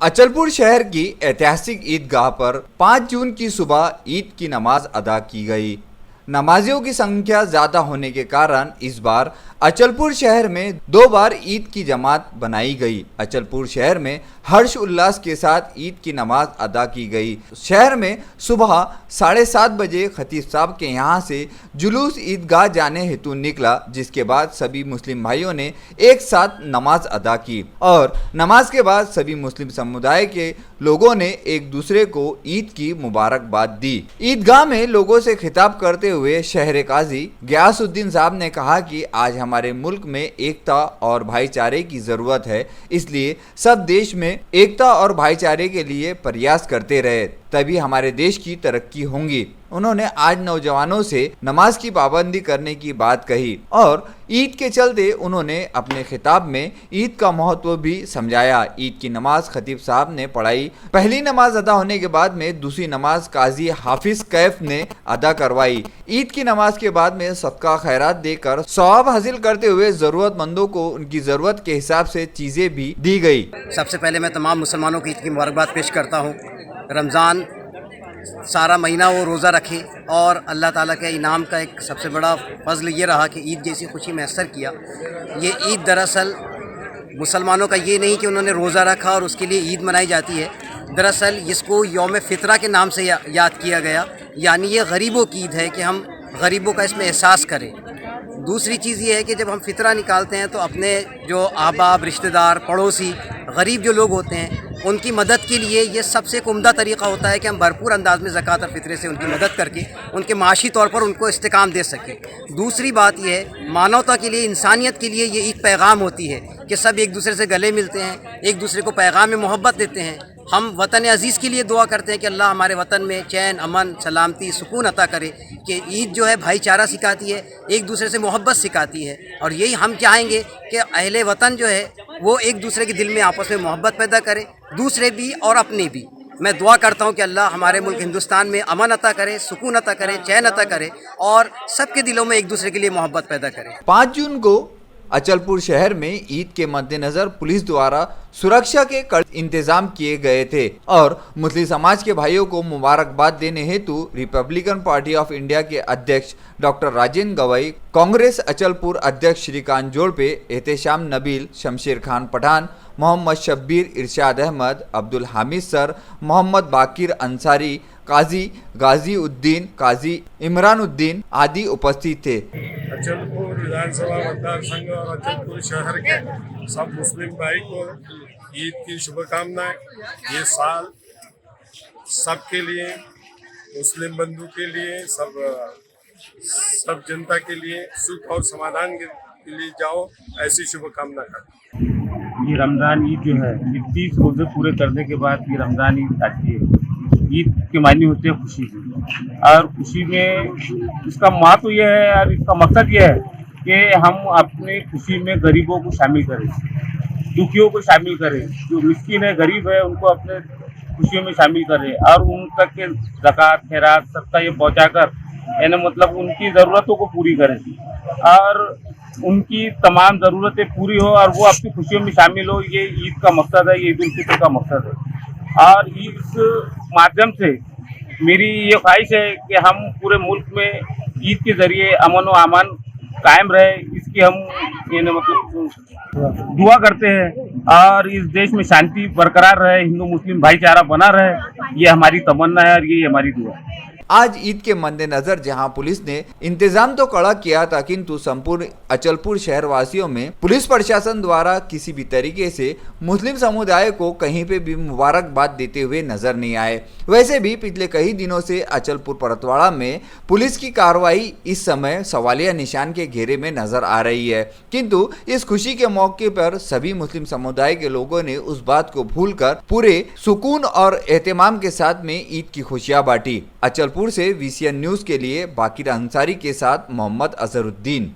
अचलपुर शहर की ऐतिहासिक ईदगाह पर 5 जून की सुबह ईद की नमाज अदा की गई। नमाजियों की संख्या ज्यादा होने के कारण इस बार अचलपुर शहर में 2 बार ईद की जमात बनाई गई। अचलपुर शहर में हर्ष उल्लास के साथ ईद की नमाज अदा की गई। शहर में सुबह 7:30 बजे खतीब साहब के यहाँ से जुलूस ईदगाह जाने हेतु निकला, जिसके बाद सभी मुस्लिम भाइयों ने एक साथ नमाज अदा की और नमाज के बाद सभी मुस्लिम समुदाय के लोगों ने एक दूसरे को ईद की मुबारकबाद दी। ईदगाह में लोगों से खिताब करते हुए शहर काजी गयासुद्दीन साहब ने कहा कि आज हमारे मुल्क में एकता और भाईचारे की जरूरत है, इसलिए सब देश में एकता और भाईचारे के लिए प्रयास करते रहे, तभी हमारे देश की तरक्की होगी। उन्होंने आज नौजवानों से नमाज की पाबंदी करने की बात कही और ईद के चलते उन्होंने अपने खिताब में ईद का महत्व भी समझाया। ईद की नमाज खतीब साहब ने पढ़ाई। पहली नमाज अदा होने के बाद में दूसरी नमाज काजी हाफिज कैफ ने अदा करवाई। ईद की नमाज के बाद में सदका खैरात देकर सवाब हासिल करते हुए जरूरतमंदों को उनकी जरूरत के हिसाब से चीजें भी दी गई। सबसे पहले मैं तमाम मुसलमानों को ईद की मुबारकबाद पेश करता हूँ। रमज़ान सारा महीना वो रोज़ा रखे और अल्लाह ताला के इनाम का एक सबसे बड़ा फज़ल ये रहा कि ईद जैसी खुशी मैसर किया। ये ईद दरअसल मुसलमानों का ये नहीं कि उन्होंने रोज़ा रखा और उसके लिए ईद मनाई जाती है। दरअसल इसको यौम फितरा के नाम से याद किया गया, यानी ये गरीबों की ईद है कि हम गरीबों का इसमें एहसास करें। दूसरी चीज़ ये है कि जब हम फितरा निकालते हैं तो अपने जो अहबाब, रिश्तेदार, पड़ोसी, गरीब जो लोग होते हैं उनकी मदद के लिए ये सबसे उम्दा तरीक़ा होता है कि हम भरपूर अंदाज में ज़कात और फितरे से उनकी मदद करके उनके माशी तौर पर उनको इस्तेकाम दे सकें। दूसरी बात यह है, मानवता के लिए, इंसानियत के लिए ये एक पैगाम होती है कि सब एक दूसरे से गले मिलते हैं, एक दूसरे को पैगाम में मोहब्बत देते हैं। हम वतन अज़ीज़ के लिए दुआ करते हैं कि अल्लाह हमारे वतन में चैन, अमन, सलामती, सुकून अता करे। कि ईद जो है भाईचारा सिखाती है, एक दूसरे से मोहब्बत सिखाती है और यही हम चाहेंगे कि अहले वतन जो है वो एक दूसरे के दिल में आपस में मोहब्बत पैदा करे, दूसरे भी और अपने भी। मैं दुआ करता हूँ कि अल्लाह हमारे मुल्क हिंदुस्तान में अमन अता करे, सुकून अता करे, चैन अता करे और सबके दिलों में एक दूसरे के लिए मोहब्बत पैदा करे। 5 जून को अचलपुर शहर में ईद के मद्देनजर पुलिस द्वारा सुरक्षा के कड़े इंतजाम किए गए थे और मुस्लिम समाज के भाइयों को मुबारकबाद देने हेतु रिपब्लिकन पार्टी ऑफ इंडिया के अध्यक्ष डॉक्टर राजेंद्र गवई, कांग्रेस अचलपुर अध्यक्ष श्रीकांत जोड़पे, एहतेशाम नबील, शमशेर खान पठान, मोहम्मद शब्बीर, इरशाद अहमद, अब्दुल हामिद सर, मोहम्मद बाकिर अंसारी, काजी गाजी उद्दीन, काजी इमरान उद्दीन आदि उपस्थित थे। अचलपुर विधानसभा मतदार संघ और अचलपुर शहर के सब मुस्लिम भाई को ईद की शुभकामनाएं। ये साल सबके लिए, मुस्लिम बंधु के लिए, सब जनता के लिए सुख और समाधान के लिए जाओ, ऐसी शुभकामना करता हूं। ये रमज़ान ईद जो है, ये 30 रोज़े पूरे करने के बाद ये रमज़ान ईद आती है। ईद के मायने होते हैं खुशी की, और खुशी में इसका महत्व यह है और इसका मकसद यह है कि हम अपनी खुशी में गरीबों को शामिल करें, दुखियों को शामिल करें, जो मिस्कीन है, गरीब है, उनको अपने खुशियों में शामिल करें और उन तक के ज़कात, खैरात, सदका ये पहुँचाकर, यानी मतलब उनकी ज़रूरतों को पूरी करें और उनकी तमाम ज़रूरतें पूरी हो और वो अपनी खुशियों में शामिल हो। ये ईद का मकसद है, ये ईद उल फितर का मकसद है। और इस माध्यम से मेरी ये ख्वाहिश है कि हम पूरे मुल्क में ईद के ज़रिए अमन व अमान कायम रहे, इसकी हम यानी मतलब दुआ करते हैं और इस देश में शांति बरकरार रहे, हिंदू मुस्लिम भाईचारा बना रहे, ये हमारी तमन्ना है और ये हमारी दुआ है। आज ईद के मद्देनजर जहां पुलिस ने इंतजाम तो कड़ा किया था, किंतु संपूर्ण अचलपुर शहर वासियों में पुलिस प्रशासन द्वारा किसी भी तरीके से मुस्लिम समुदाय को कहीं पे भी मुबारकबाद देते हुए नजर नहीं आए। वैसे भी पिछले कई दिनों से अचलपुर परतवाड़ा में पुलिस की कार्रवाई इस समय सवालिया निशान के घेरे में नजर आ रही है, किंतु इस खुशी के मौके पर सभी मुस्लिम समुदाय के लोगों ने उस बात को भूलकर पूरे सुकून और एहतमाम के साथ में ईद की खुशियां बांटी। अचलपुर से VCN न्यूज के लिए बाकिर अंसारी के साथ मोहम्मद अजहरुद्दीन।